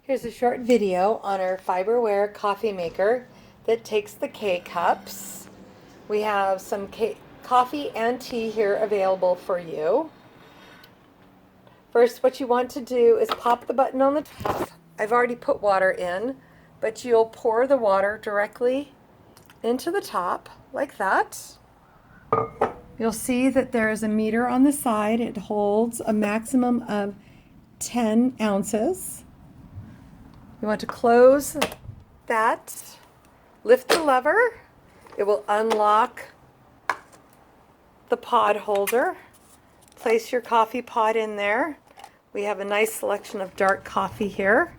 Here's a short video on our Farberware coffee maker that takes the K-cups. We have some coffee and tea here available for you. First, what you want to do is pop the button on the top. I've already put water in, but you'll pour the water directly into the top like that. You'll see that there is a meter on the side. It holds a maximum of 10 ounces. You want to close that, lift the lever, it will unlock the pod holder. Place your coffee pod in there. We have a nice selection of dark coffee here.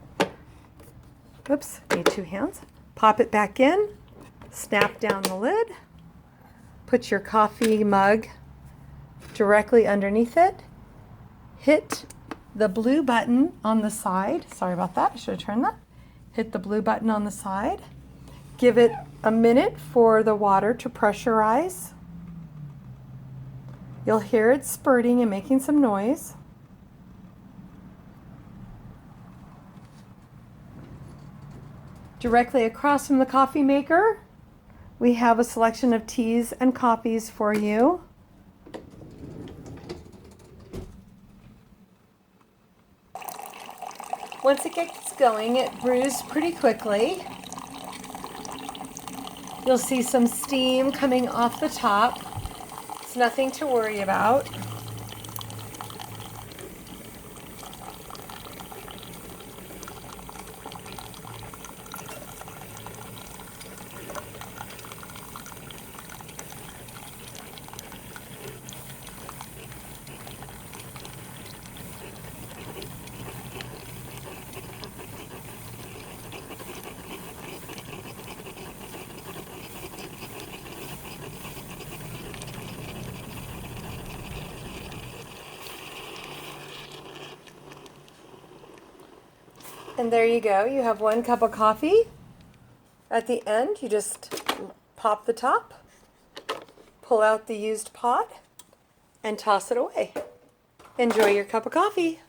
Oops, need two hands. Pop it back in, snap down the lid, put your coffee mug directly underneath it, hit the blue button on the side. Sorry about that, I should have turned that. Hit the blue button on the side. Give it a minute for the water to pressurize. You'll hear it spurting and making some noise. Directly across from the coffee maker, we have a selection of teas and coffees for you. Once it gets going, it brews pretty quickly. You'll see some steam coming off the top. It's nothing to worry about. And there you go, you have 1 cup of coffee. At the end, you just pop the top, pull out the used pod, and toss it away. Enjoy your cup of coffee.